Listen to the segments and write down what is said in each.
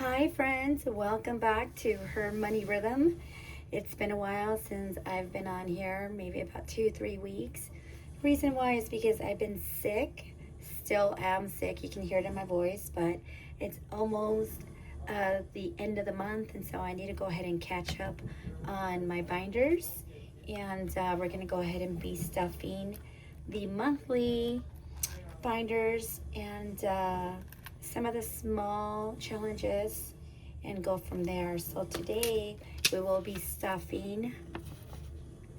Hi friends, welcome back to Her Money Rhythm. It's been a while since I've been on here, maybe about 2-3 weeks. Reason why is because I've been sick, still am sick, you can hear it in my voice, but it's almost the end of the month, and so I need to go ahead and catch up on my binders, and we're going to go ahead and be stuffing the monthly binders and some of the small challenges and go from there. So today we will be stuffing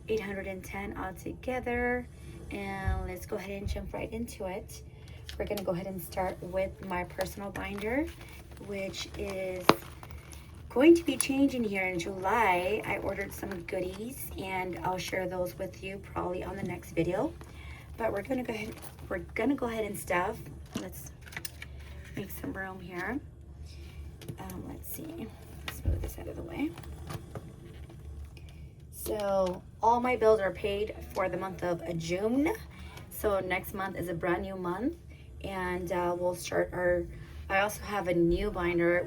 810 all together, and let's go ahead and jump right into it. We're going to go ahead and start with my personal binder, which is going to be changing here in July. I ordered some goodies and I'll share those with you probably on the next video. But we're gonna go ahead and stuff. Let's make some room here. Let's see. Let's move this out of the way. So all my bills are paid for the month of June. So next month is a brand new month, and we'll start our. I also have a new binder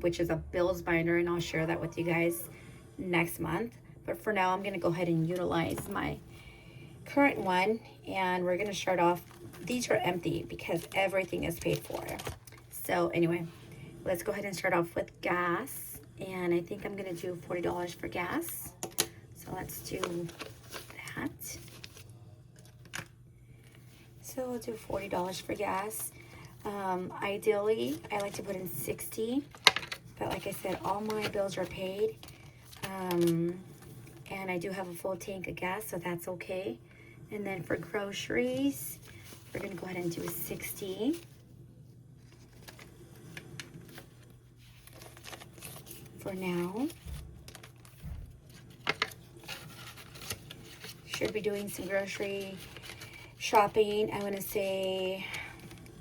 which is a bills binder, and I'll share that with you guys next month. But for now, I'm gonna go ahead and utilize my current one, and we're gonna start off. These are empty because everything is paid for. So anyway, let's go ahead and start off with gas, and I think I'm gonna do $40 for gas. So let's do that. So we'll do $40 for gas. Ideally, I like to put in 60, but like I said, all my bills are paid, and I do have a full tank of gas, so that's okay. And then for groceries, we're gonna go ahead and do 60. For now. Should be doing some grocery shopping, I wanna say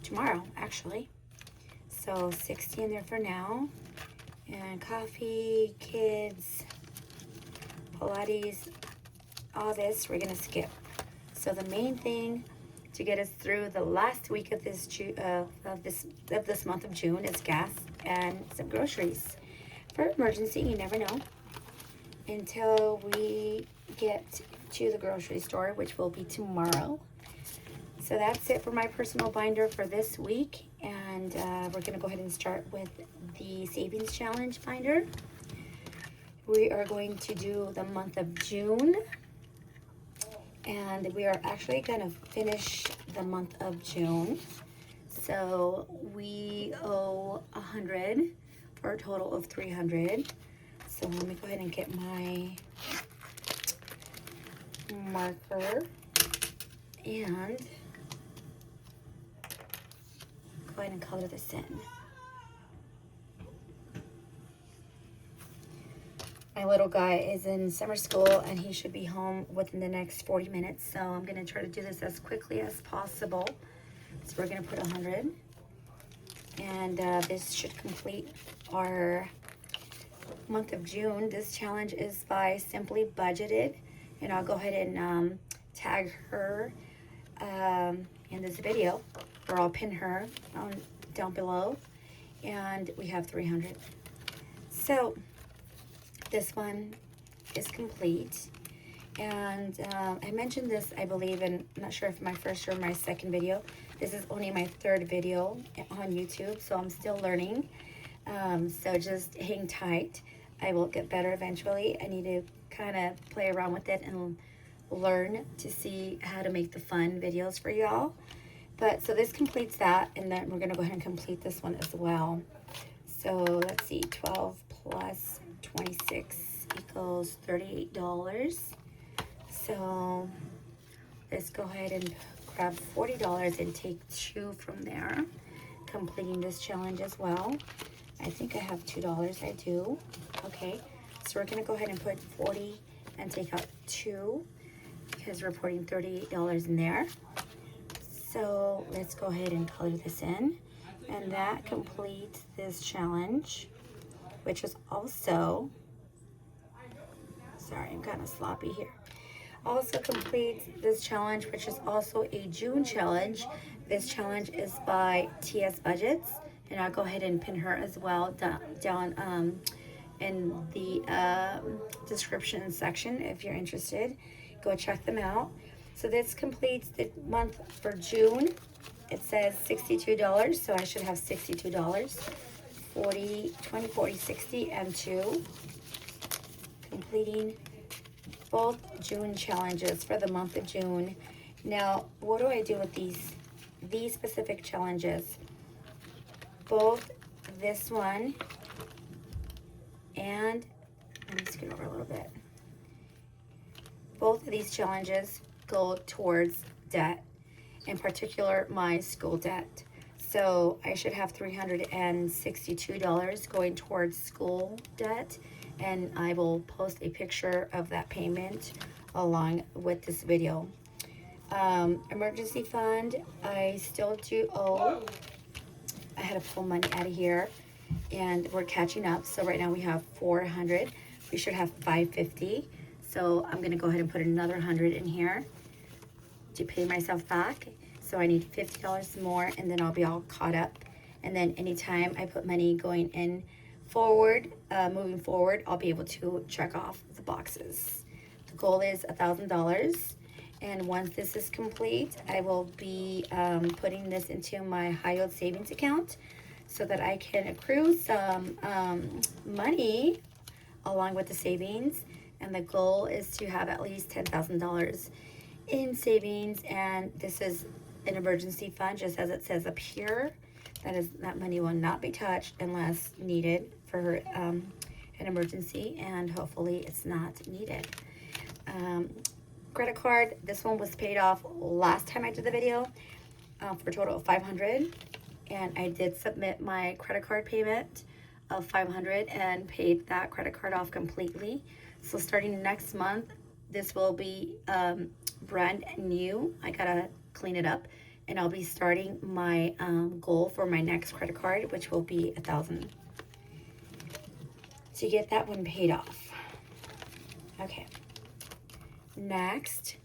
tomorrow, actually. So 60 in there for now. And coffee, kids, Pilates, all this we're gonna skip. So the main thing to get us through the last week of this month of June is gas and some groceries. For emergency, you never know, until we get to the grocery store, which will be tomorrow. So that's it for my personal binder for this week, and we're gonna go ahead and start with the savings challenge binder. We are going to do the month of June, and we are actually gonna finish the month of June. So we owe 100 for a total of 300. So let me go ahead and get my marker and go ahead and color this in. My little guy is in summer school and he should be home within the next 40 minutes. So I'm gonna try to do this as quickly as possible. So we're gonna put 100. And this should complete our month of June. This challenge is by Simply Budgeted. And I'll go ahead and tag her in this video, or I'll pin her down below. And we have 300. So this one is complete. And I mentioned this, I believe, in, I'm not sure if my first or my second video. This is only my third video on YouTube, so I'm still learning. So just hang tight. I will get better eventually. I need to kind of play around with it and learn to see how to make the fun videos for y'all. But so this completes that, and then we're gonna go ahead and complete this one as well. So let's see, 12 plus 26 equals $38. So let's go ahead and grab $40 and take 2 from there, completing this challenge as well. I think I have $2, I do. Okay, so we're gonna go ahead and put 40 and take out 2 because we're putting $38 in there. So let's go ahead and color this in. And that completes this challenge, which is also, sorry, I'm kind of sloppy here. Also completes this challenge, which is also a June challenge. This challenge is by TS Budgets, And I'll go ahead and pin her as well down in the description section if you're interested. Go check them out. So this completes the month for June. It says $62, so I should have $62. 40, 20, 40, 60, and 2. Completing both June challenges for the month of June. Now, what do I do with these specific challenges? Both this one and, let me scoot over a little bit. Both of these challenges go towards debt, in particular my school debt. So I should have $362 going towards school debt, and I will post a picture of that payment along with this video. Emergency fund, I still do owe. I had to pull money out of here, and we're catching up. So right now we have 400. We should have 550. So I'm gonna go ahead and put another 100 in here to pay myself back. So I need $50 more, and then I'll be all caught up. And then anytime I put money going in forward, moving forward, I'll be able to check off the boxes. The goal is $1,000. And once this is complete, I will be putting this into my high yield savings account so that I can accrue some money along with the savings. And the goal is to have at least $10,000 in savings, and this is an emergency fund, just as it says up here. That money will not be touched unless needed for an emergency, and hopefully it's not needed. Credit card, this one was paid off last time I did the video for a total of $500, and I did submit my credit card payment of $500 and paid that credit card off completely. So starting next month, this will be brand new. I gotta clean it up, and I'll be starting my goal for my next credit card, which will be $1,000 to get that one paid off. Okay. Next,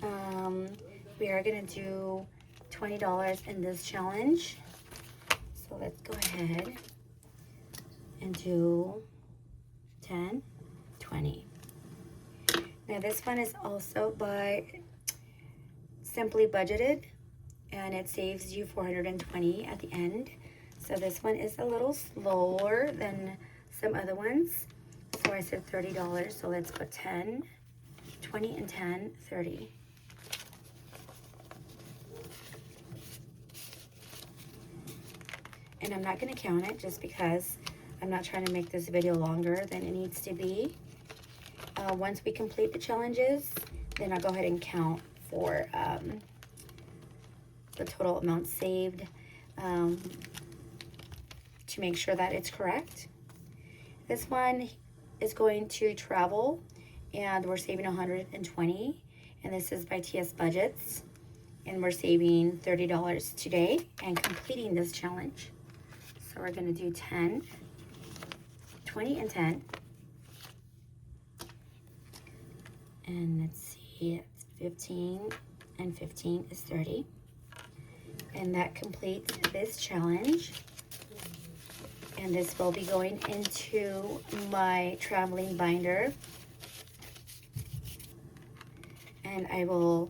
we are gonna do $20 in this challenge. So let's go ahead and do 10, 20. Now this one is also by Simply Budgeted, and it saves you $420 at the end. So this one is a little slower than some other ones. So I said $30, so let's put 10, 20, and 10, 30. And I'm not gonna count it just because I'm not trying to make this video longer than it needs to be. Once we complete the challenges, then I'll go ahead and count for the total amount saved to make sure that it's correct. This one is going to travel, and we're saving $120, and this is by TS Budgets, and we're saving $30 today and completing this challenge. So we're gonna do 10, 20, and 10. And let's see, it's 15, and 15 is 30. And that completes this challenge. And this will be going into my traveling binder. And I will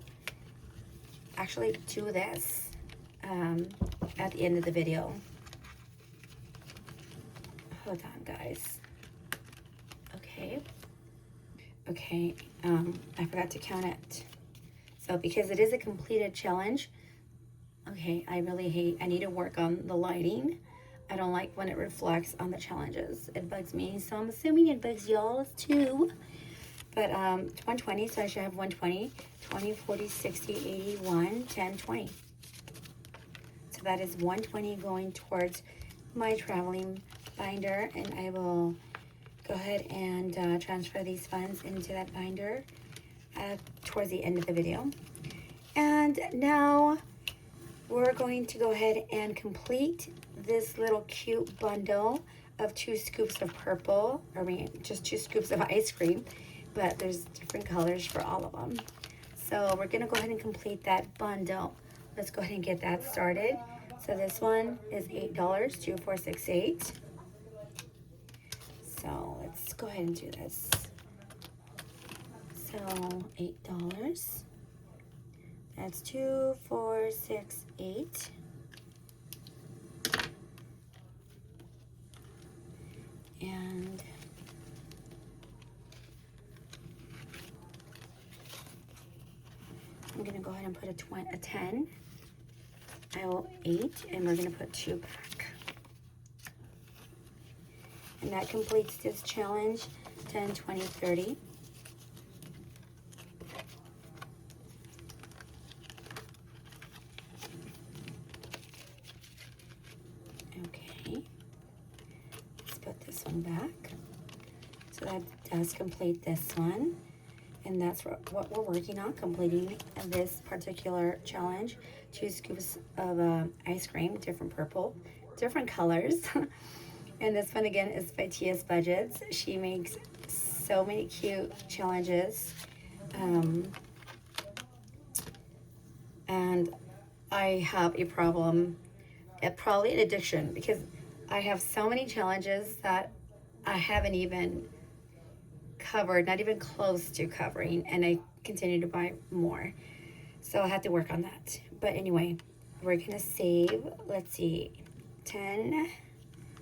actually do this at the end of the video. Hold on, guys. Okay, I forgot to count it. So because it is a completed challenge, okay, I need to work on the lighting. I don't like when it reflects on the challenges. It bugs me, so I'm assuming it bugs y'all too. But 120, so I should have 120, 20, 40, 60, 81, 10, 20. So that is 120 going towards my traveling binder, and I will go ahead and transfer these funds into that binder towards the end of the video. And now we're going to go ahead and complete this little cute bundle of 2 scoops of purple, just 2 scoops of ice cream, but there's different colors for all of them. So we're gonna go ahead and complete that bundle. Let's go ahead and get that started. So this one is $8, 2468. So let's go ahead and do this. So $8. That's 2468. And I'm gonna go ahead and put a 10. I will 8, and we're gonna put 2 back. And that completes this challenge, 10, 20, 30. Okay, let's put this one back. So that does complete this one. And that's what we're working on, completing this particular challenge. 2 scoops of ice cream, different purple, different colors. And this one again is by TS Budgets. She makes so many cute challenges. And I have a problem, probably an addiction, because I have so many challenges that I haven't even covered, not even close to covering, and I continue to buy more. So I have to work on that. But anyway, we're gonna save, let's see, 10,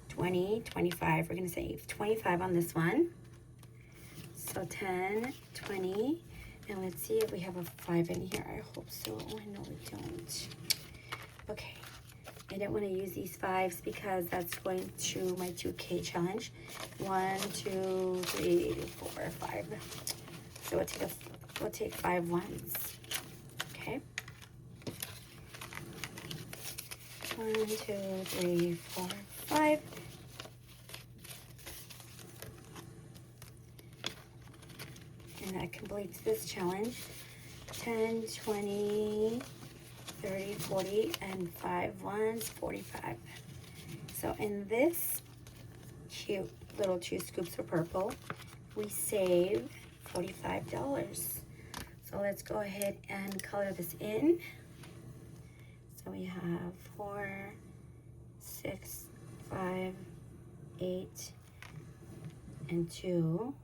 20, 25. We're gonna save 25 on this one. So 10, 20, and let's see if we have a 5 in here. I hope so. No, we don't. Okay. I didn't want to use these 5s because that's going to my 2K challenge. 1, 2, 3, 4, 5. So we'll take 5 ones. Okay. 1, 2, 3, 4, 5. And that completes this challenge. 10, 20, 30, 40, and 5 ones, 45. So in this cute little 2 scoops of purple, we save $45. So let's go ahead and color this in. So we have 4, 6, 5, 8, and 2.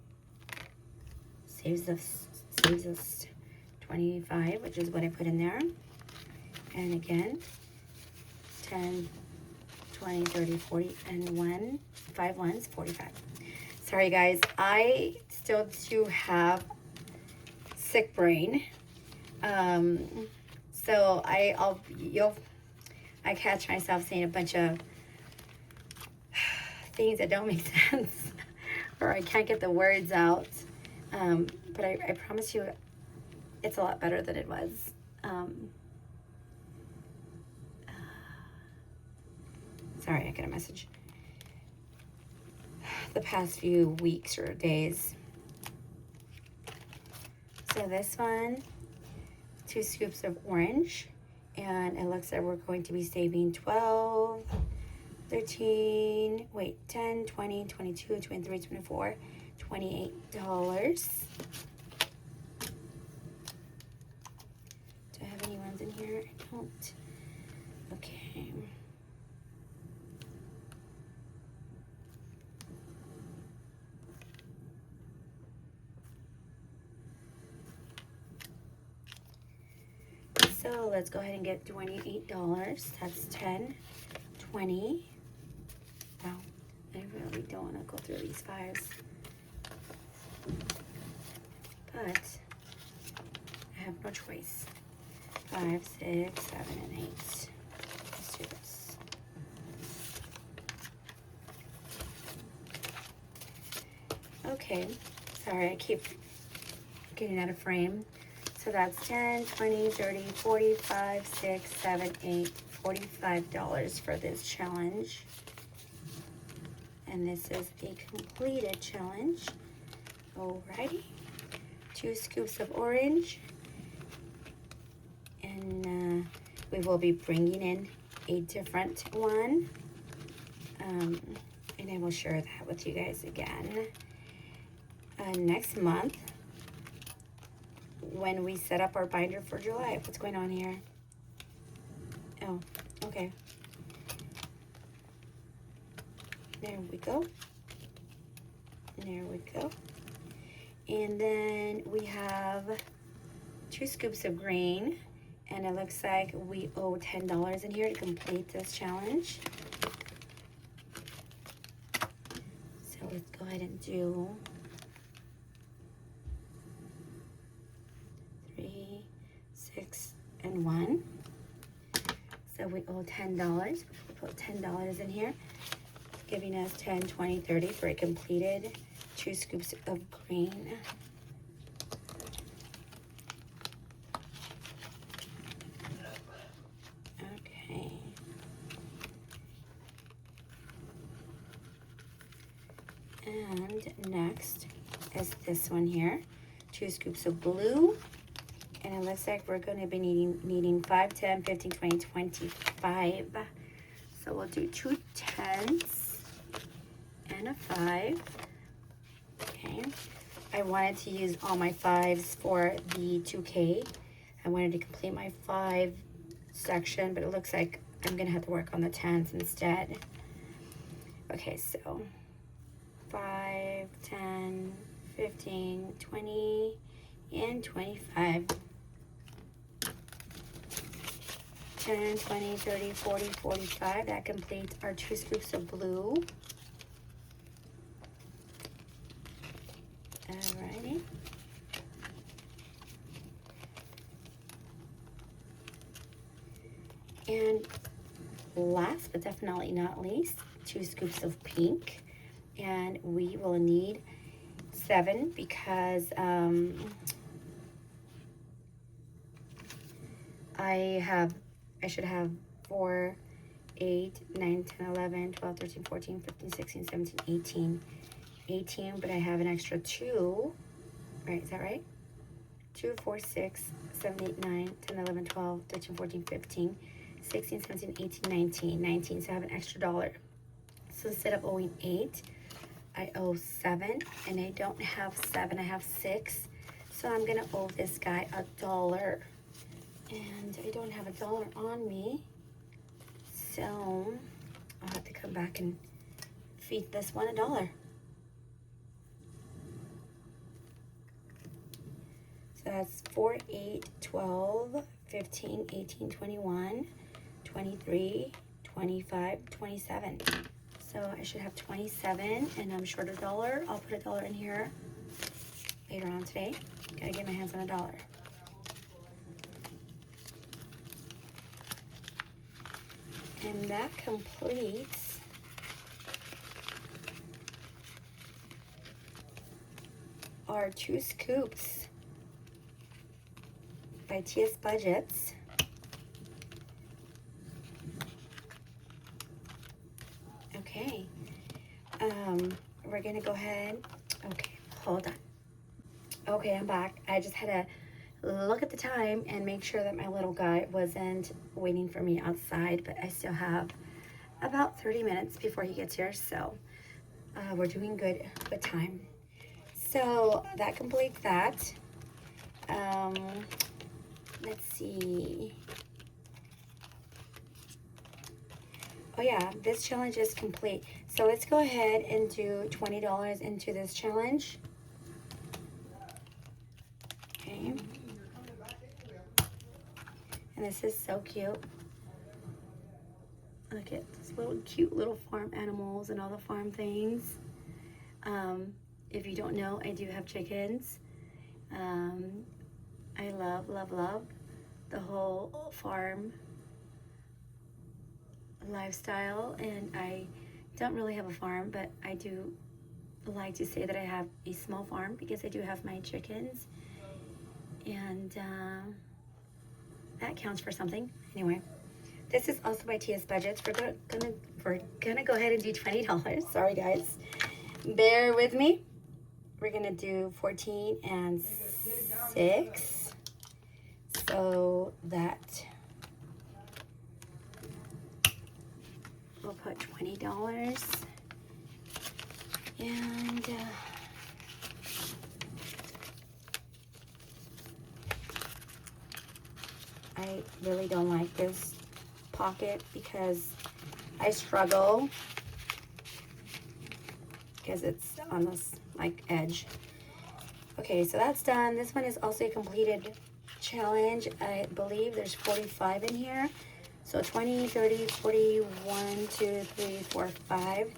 Saves us 25, which is what I put in there. And again, 10, 20, 30, 40, and 5 ones, 45. Sorry guys, I still do have sick brain. So I catch myself saying a bunch of things that don't make sense, or I can't get the words out. But I promise you, it's a lot better than it was. Sorry, I got a message. The past few weeks or days. So this one, 2 scoops of orange, and it looks like we're going to be saving 12, 13, 10, 20, 22, 23, 24, $28. Do I have any ones in here? I don't. Okay. So let's go ahead and get $28. That's 10, 20. Wow, I really don't want to go through these 5s. But I have no choice. 5, 6, 7, and 8. Let's do this. Okay, sorry, I keep getting out of frame. So that's 10, 20, 30, 45, 6, 7, 8, $45 for this challenge. And this is the completed challenge. Alrighty. 2 scoops of orange. And we will be bringing in a different one. And I will share that with you guys again next month, when we set up our binder for July. What's going on here? Oh, okay. There we go. There we go. And then we have 2 scoops of green. And it looks like we owe $10 in here to complete this challenge. So let's go ahead and do 3, 6, and 1. So we owe $10. We put $10 in here, giving us 10, 20, 30 for a completed 2 scoops of green. Okay. And next is this one here, 2 scoops of blue. And it looks like we're going to be needing 5, 10, 15, 20, 25. So we'll do 2 10s and a 5. Okay. I wanted to use all my 5s for the 2K. I wanted to complete my 5 section, but it looks like I'm going to have to work on the 10s instead. Okay, so 5, 10, 15, 20, and 25. 10, 20, 30, 40, 45. That completes our 2 scoops of blue. Alrighty. And last but definitely not least, 2 scoops of pink. And we will need 7 because I should have 4, 8, 9, 10, 11, 12, 13, 14, 15, 16, 17, 18. 18, but I have an extra 2. Right, is that right? 2, 4, 6, 7, 8, 9, 10, 11, 12, 13, 14, 15, 16, 17, 18, 19. 19, so I have an extra $1. So instead of owing 8, I owe 7, and I don't have 7, I have 6. So I'm gonna owe this guy $1. And I don't have $1 on me. So I'll have to come back and feed this one $1. So that's 4, 8, 12, 15, 18, 21, 23, 25, 27. So I should have 27, and I'm short $1. I'll put $1 in here later on today. Gotta get my hands on $1. And that completes our 2 scoops by TS Budgets. Okay. We're gonna go ahead. Okay, hold on. Okay, I'm back. I just had to look at the time and make sure that my little guy wasn't waiting for me outside, but I still have about 30 minutes before he gets here, so we're doing good with time. So that completes that. Let's see. Oh yeah, this challenge is complete. So let's go ahead and do $20 into this challenge. Okay. And this is so cute. Look at this little cute little farm animals and all the farm things. If you don't know, I do have chickens. I love the whole farm lifestyle, and I don't really have a farm, but I do like to say that I have a small farm because I do have my chickens, and that counts for something. Anyway, this is also by TS Budgets. We're gonna go ahead and do $20. Sorry guys, bear with me. We're gonna do 14 and 6, so that we'll put $20. And I really don't like this pocket because I struggle because it's on this like edge. Okay, so that's done. This one is also a completed challenge. I believe there's 45 in here. So 20, 30, 40, 1, 2, 3, 4, 5.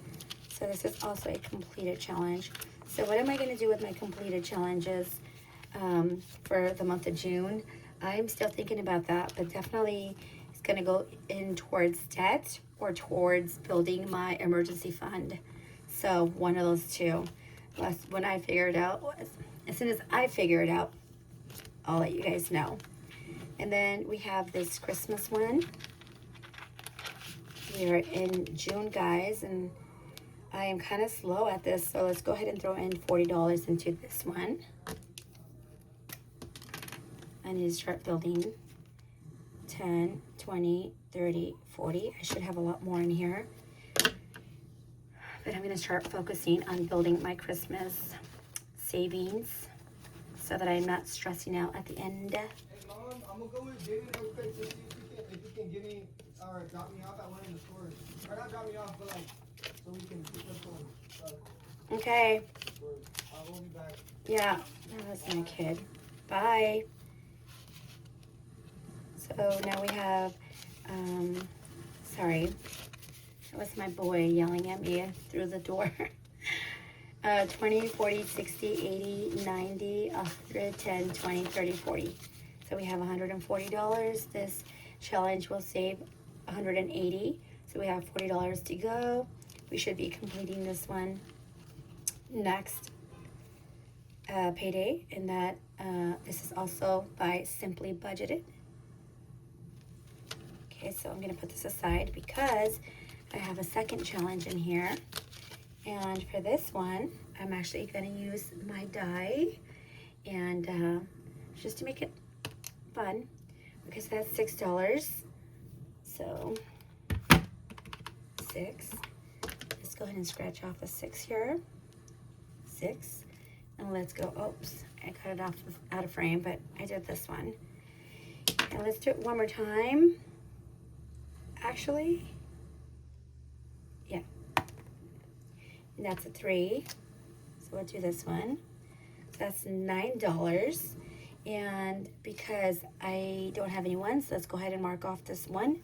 So this is also a completed challenge. So what am I going to do with my completed challenges for the month of June? I'm still thinking about that, but definitely it's going to go in towards debt or towards building my emergency fund. So one of those two. When I figure it out, as soon as I figure it out, I'll let you guys know. And then we have this Christmas one. We are in June, guys, and I am kind of slow at this, so let's go ahead and throw in $40 into this one. I need to start building 10, 20, 30, 40. I should have a lot more in here. But I'm going to start focusing on building my Christmas savings so that I'm not stressing out at the end. Hey, Mom, I'm going to go with David real quick to see if you can give me or drop me off at one of the stores. Or not drop me off, but like, so we can pick up some stuff. Okay. I will be back. Yeah, that was my kid. Bye. So now we have, sorry, that was my boy yelling at me through the door. 20, 40, 60, 80, 90, 100, 10, 20, 30, 40. So we have $140. This challenge will save $180. So we have $40 to go. We should be completing this one next payday, and that this is also by Simply Budgeted. Okay, so I'm gonna put this aside because I have a second challenge in here. And for this one, I'm actually gonna use my die and just to make it fun, because that's $6. So 6. Let's go ahead and scratch off a 6 here. 6. And let's go, oops, I cut it off out of frame, but I did this one. And let's do it one more time. Actually, yeah. And that's a 3. So we'll do this one. So that's $9. And because I don't have any ones, let's go ahead and mark off this one,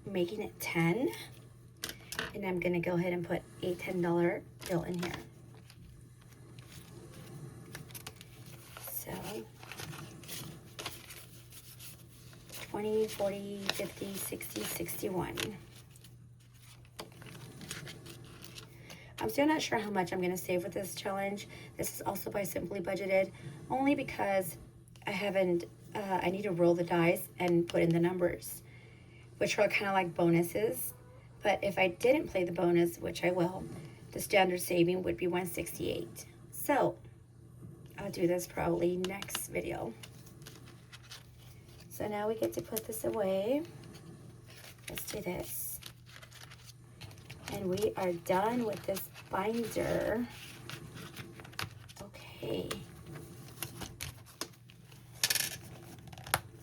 making it 10. And I'm gonna go ahead and put a $10 bill in here. So 20, 40, 50, 60, 61. I'm still not sure how much I'm gonna save with this challenge. This is also by Simply Budgeted, only because I haven't, I need to roll the dice and put in the numbers, which are kind of like bonuses. But if I didn't play the bonus, which I will, the standard saving would be 168. So I'll do this probably next video. So now we get to put this away. Let's do this. And we are done with this binder. Okay.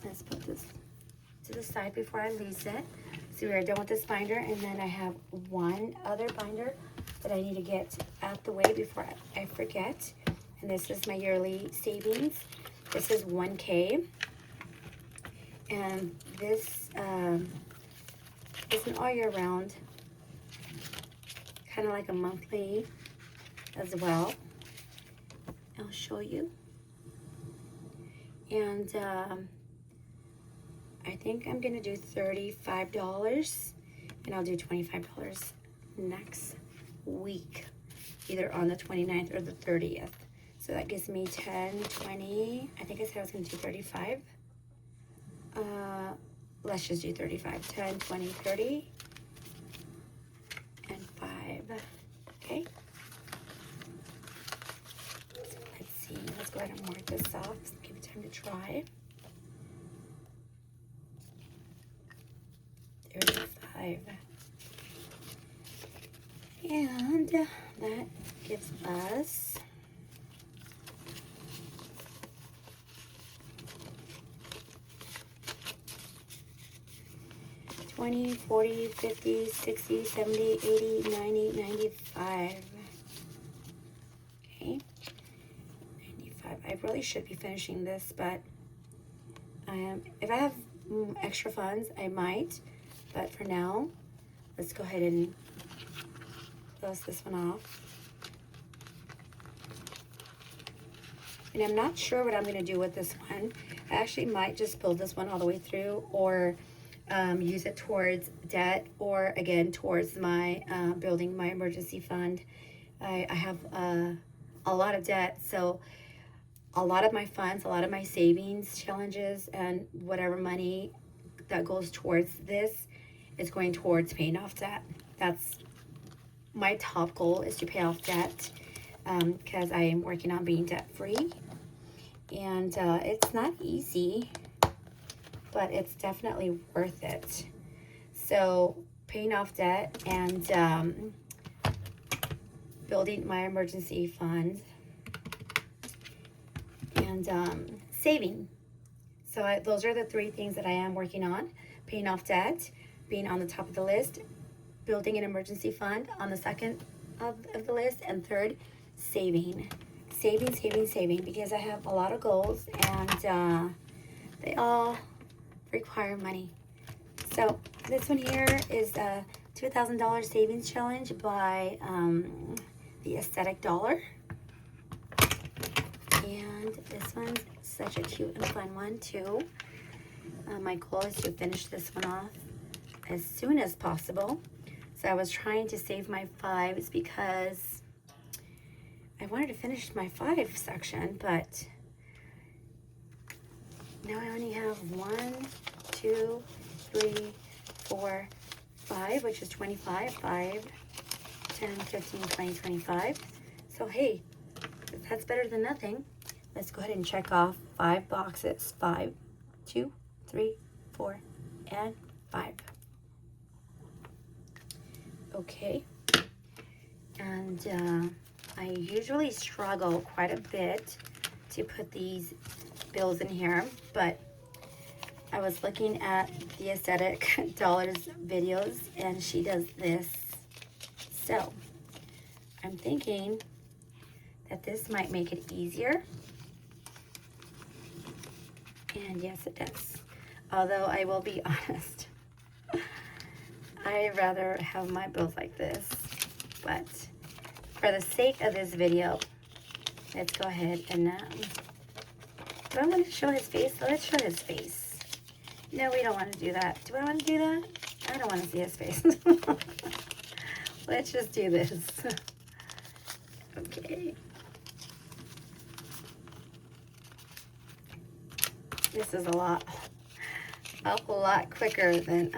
Let's put this to the side before I lose it. So we are done with this binder, and then I have one other binder that I need to get out the way before I forget. And this is my yearly savings. This is 1K. And this is an all year round, kind of like a monthly as well. I'll show you. And I think I'm gonna do $35, and I'll do $25 next week, either on the 29th or the 30th. So that gives me 10, 20, I think I said I was gonna do 35. Let's just do 35, 10, 20, 30, and 5, okay? So let's see, let's go ahead and mark this off, give it time to dry. 35. And that gives us $20, $40, $50, $60, $70, $80, $90, $95. really should be finishing this, but if I have extra funds, I might. But for now, let's go ahead and close this one off. And I'm not sure what I'm going to do with this one. I actually might just build this one all the way through, or use it towards debt, or again towards my building my emergency fund. I have a lot of debt, so a lot of my funds, a lot of my savings challenges, and whatever money that goes towards this is going towards paying off debt. That's my top goal, is to pay off debt, because I am working on being debt free. And it's not easy, but it's definitely worth it. So paying off debt and building my emergency fund and saving. So those are the three things that I am working on: paying off debt, being on the top of the list, building an emergency fund on the second of the list, and third, saving. Saving, because I have a lot of goals, and they all require money. So this one here is a $2,000 savings challenge by the Aesthetic Dollar. And this one's such a cute and fun one too. My goal is to finish this one off as soon as possible. So I was trying to save my fives because I wanted to finish my 5 section, but now I only have 1, 2, 3, 4, 5, which is 25, 5, 10, 15, 20, 25. So hey, that's better than nothing. Let's go ahead and check off 5 boxes. 5, 2, 3, 4, and 5. Okay. And I usually struggle quite a bit to put these bills in here, but I was looking at the Aesthetic Dollar's videos, and she does this. So I'm thinking that this might make it easier. And yes, it does. Although I will be honest, I'd rather have my bills like this. But for the sake of this video, let's go ahead and do I want to show his face? Let's show his face. No, we don't want to do that. Do I want to do that? I don't want to see his face. Let's just do this. Okay. This is a lot quicker than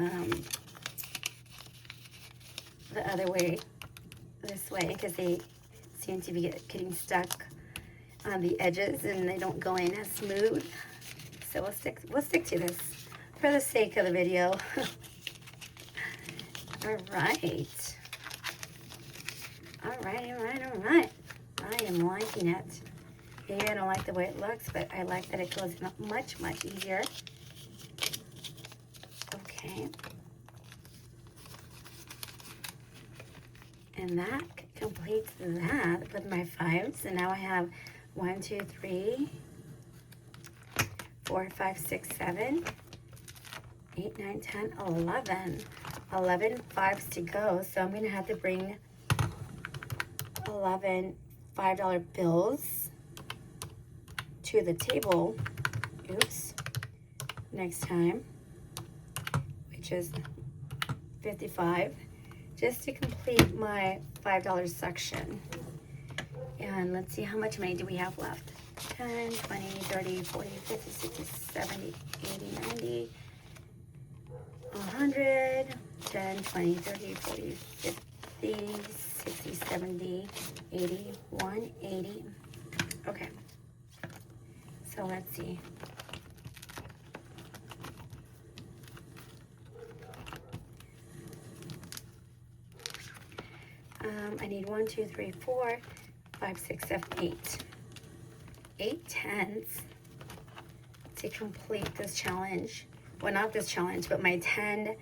the other way, this way, because they seem to be getting stuck on the edges and they don't go in as smooth. So we'll stick to this for the sake of the video. All right. I am liking it. Maybe I don't like the way it looks, but I like that it goes much easier. Okay. And that completes that with my 5s. And now I have 1, 2, 3, 4, 5, 6, 7, 8, 9, 10, 11. 11 5s to go. So I'm going to have to bring 11 $5 bills to the table. Oops. Next time, which is 55, just to complete my $5 section. And let's see, how much money do we have left? 10, 20, 30, 40, 50, 60, 70, 80, 90, 100, 10, 20, 30, 40, 50, 60, 70, 80, 180. Okay. So let's see. I need 1, 2, 3, 4, 5, 6, 7, 8. 8 tenths to complete this challenge. Well, not this challenge, but my $10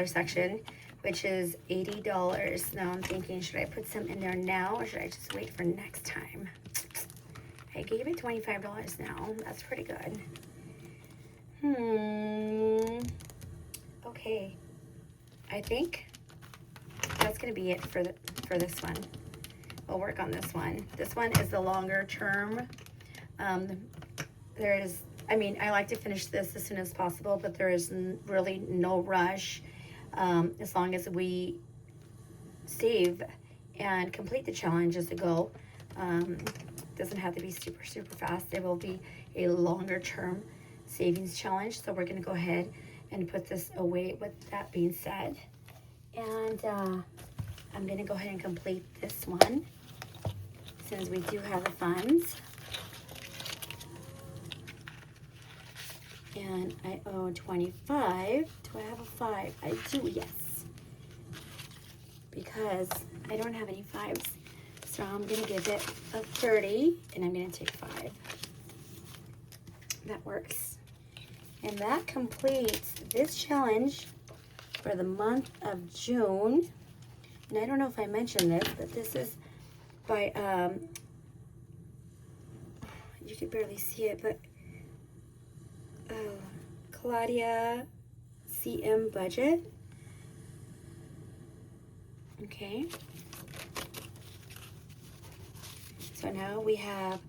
section, which is $80. Now I'm thinking, should I put some in there now, or should I just wait for next time? I gave it $25 now. That's pretty good. Okay. I think that's gonna be it for this one. We'll work on this one. This one is the longer term. I like to finish this as soon as possible, but there is really no rush. As long as we save and complete the challenge as a goal. Doesn't have to be super, super fast. It will be a longer term savings challenge. So we're gonna go ahead and put this away with that being said. And I'm gonna go ahead and complete this one since we do have the funds. And I owe 25. Do I have a 5? I do, yes. Because I don't have any 5s. So I'm gonna give it a 30 and I'm gonna take 5. That works. And that completes this challenge for the month of June. And I don't know if I mentioned this, but this is by, you can barely see it, but Claudia CM Budget. Okay. So now we have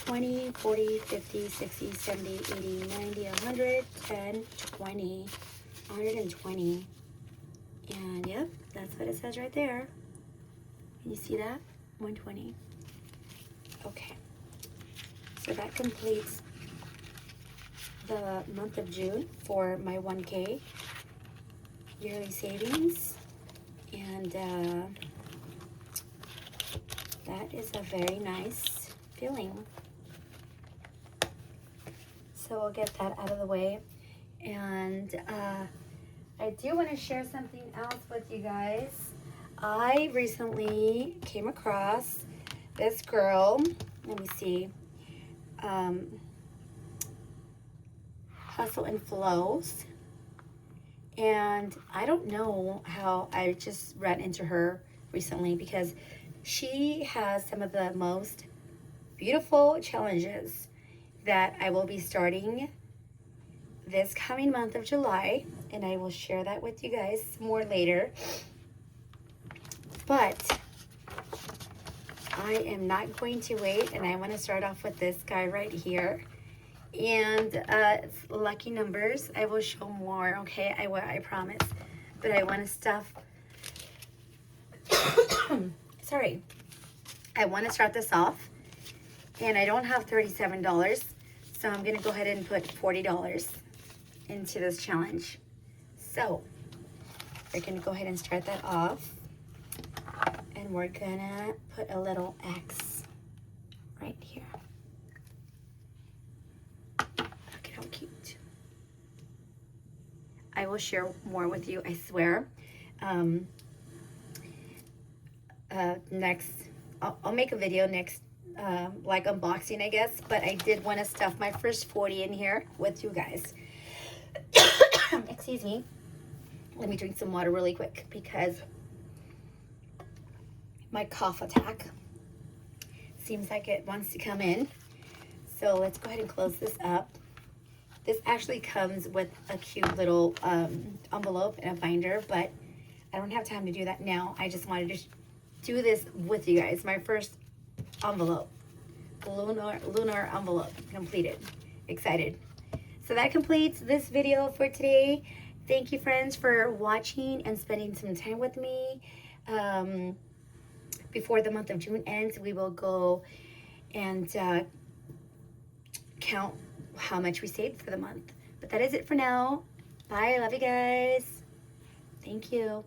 20, 40, 50, 60, 70, 80, 90, 100, 10, 20, 120. And yep, that's what it says right there. Can you see that? 120. Okay. So that completes the month of June for my 1K yearly savings. And that is a very nice feeling. So we'll get that out of the way. And I do want to share something else with you guys. I recently came across this girl. Let me see. Hustle and Flows. And I don't know how I just ran into her recently because she has some of the most beautiful challenges that I will be starting this coming month of July, and I will share that with you guys more later. But I am not going to wait, and I want to start off with this guy right here. And it's lucky numbers. I will show more, okay? I promise. But I want to stuff. Sorry. I want to start this off. And I don't have $37. So I'm going to go ahead and put $40 into this challenge. So we're going to go ahead and start that off. And we're going to put a little X right here. How cute. I will share more with you, I swear. Next, I'll make a video next, like unboxing, I guess. But I did want to stuff my first 40 in here with you guys. Excuse me. Let me drink some water really quick because my cough attack seems like it wants to come in. So let's go ahead and close this up. This actually comes with a cute little envelope and a binder, but I don't have time to do that now. I just wanted to do this with you guys. My first envelope, lunar envelope completed. Excited. So that completes this video for today. Thank you, friends, for watching and spending some time with me. Before the month of June ends, we will go and count how much we saved for the month. But that is it for now. Bye. I love you guys. Thank you.